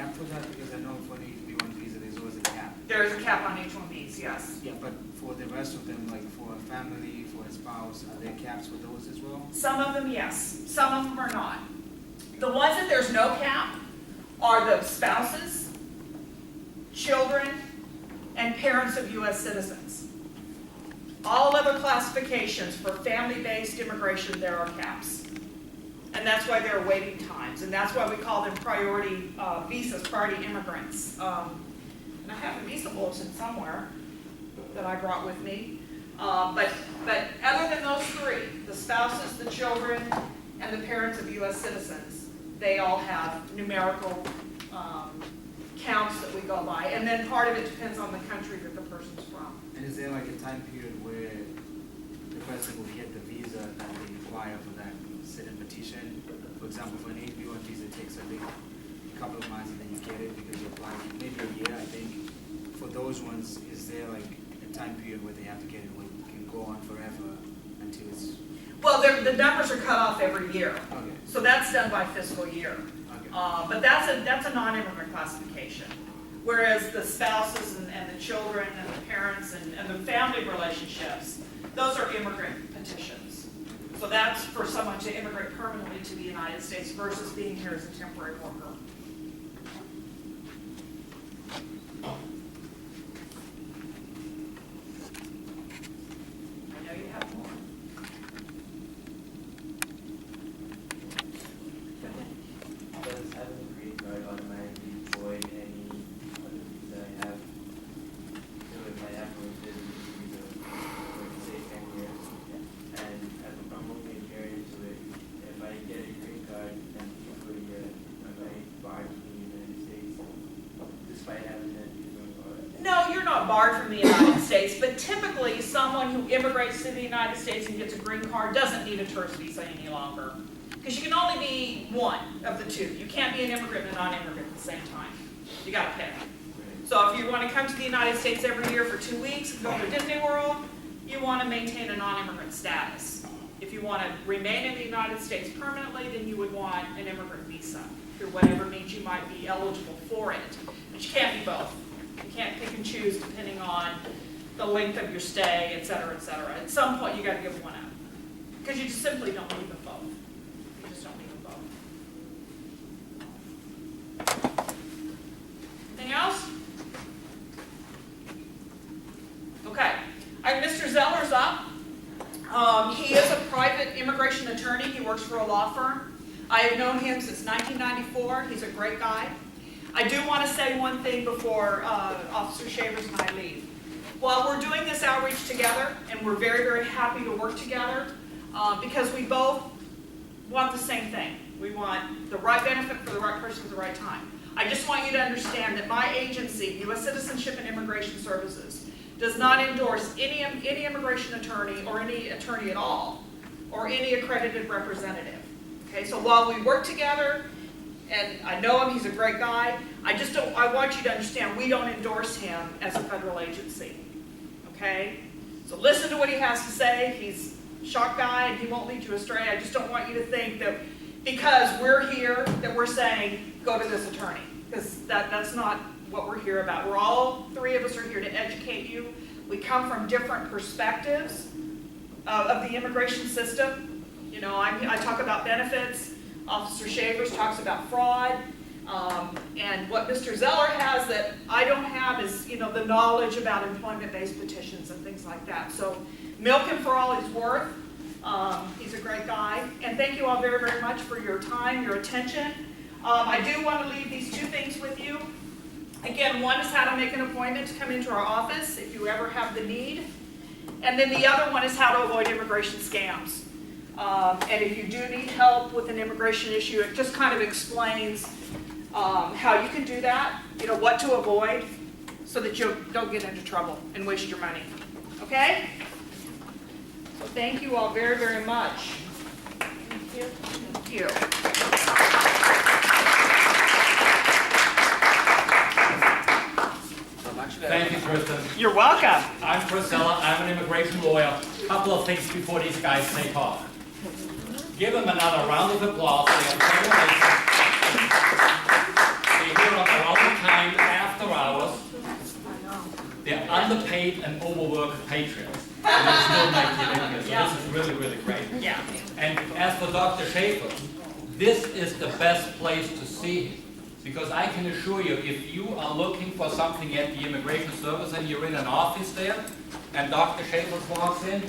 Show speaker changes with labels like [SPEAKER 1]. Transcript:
[SPEAKER 1] cap for that? Because I know for an H-1B visa, there's always a cap.
[SPEAKER 2] There is a cap on H-1Bs, yes.
[SPEAKER 1] Yeah, but for the rest of them, like for a family, for a spouse, are there caps for those as well?
[SPEAKER 2] Some of them, yes. Some of them are not. The ones that there's no cap are the spouses, children, and parents of U.S. citizens. All other classifications for family-based immigration, there are caps. And that's why there are waiting times, and that's why we call them priority visas, priority immigrants. And I have a visa bulletin somewhere that I brought with me. But other than those three, the spouses, the children, and the parents of U.S. citizens, they all have numerical counts that we go by. And then part of it depends on the country that the person's from.
[SPEAKER 1] And is there like a time period where the person will get the visa that they require for that certain petition? For example, for an H-1B visa, it takes a couple of months and then you get it because you apply maybe a year, I think. For those ones, is there like a time period where they have to get it where it can go on forever until it's...
[SPEAKER 2] Well, the numbers are cut off every year.
[SPEAKER 1] Okay.
[SPEAKER 2] So that's done by fiscal year.
[SPEAKER 1] Okay.
[SPEAKER 2] But that's a non-immigrant classification. Whereas the spouses and the children and the parents and the family relationships, those are immigrant petitions. So that's for someone to immigrate permanently to the United States versus being here as a temporary worker. I know you have more.
[SPEAKER 3] Does having a green card automatically void any other visa I have? So if I have a residency visa for say 10 years, and if I'm moving here into it, if I get a green card and for a year, am I barred from the United States despite having that green card?
[SPEAKER 2] No, you're not barred from the United States, but typically someone who immigrates to the United States and gets a green card doesn't need a tourist visa any longer. Because you can only be one of the two. You can't be an immigrant and a non-immigrant at the same time. You got to pick. So if you want to come to the United States every year for 2 weeks and go to Disney World, you want to maintain a non-immigrant status. If you want to remain in the United States permanently, then you would want an immigrant visa through whatever means you might be eligible for it. But you can't be both. You can't pick and choose depending on the length of your stay, et cetera, et cetera. At some point, you got to give one up because you just simply don't need them both. You just don't need them both. Anything else? Okay. Mr. Zeller's up. He is a private immigration attorney. He works for a law firm. I have known him since 1994. He's a great guy. I do want to say one thing before Officer Shavers and I leave. While we're doing this outreach together, and we're very, very happy to work together, because we both want the same thing. We want the right benefit for the right person at the right time. I just want you to understand that my agency, U.S. Citizenship and Immigration Services, does not endorse any immigration attorney or any attorney at all, or any accredited representative. Okay, so while we work together, and I know him, he's a great guy, I want you to understand we don't endorse him as a federal agency. Okay? So listen to what he has to say. He's a sharp guy and he won't lead you astray. I just don't want you to think that because we're here that we're saying go to this attorney. Because that's not what we're here about. We're all three of us are here to educate you. We come from different perspectives of the immigration system. You know, I talk about benefits. Officer Shavers talks about fraud. And what Mr. Zeller has that I don't have is, you know, the knowledge about employment-based petitions and things like that. So milk him for all he's worth. He's a great guy. And thank you all very, very much for your time, your attention. I do want to leave these two things with you. Again, one is how to make an appointment to come into our office if you ever have the need. And then the other one is how to avoid immigration scams. And if you do need help with an immigration issue, it just kind of explains how you can do that, you know, what to avoid so that you don't get into trouble and waste your money. Okay? So thank you all very, very much. Thank you. Thank you.
[SPEAKER 4] Thank you, Kristen.
[SPEAKER 2] You're welcome.
[SPEAKER 4] I'm Priscilla. I'm an immigration lawyer. A couple of things before these guys take off. Give them another round of applause. They're here on the underpaid and overworked patriots. And they still make it in here, so
[SPEAKER 2] Yeah.
[SPEAKER 4] this is really, really great.
[SPEAKER 2] Yeah.
[SPEAKER 4] And as for Dr. Schaefer, this is the best place to see him. Because I can assure you, if you are looking for something at the Immigration Service and you're in an office there, and Dr. Schaefer walks in,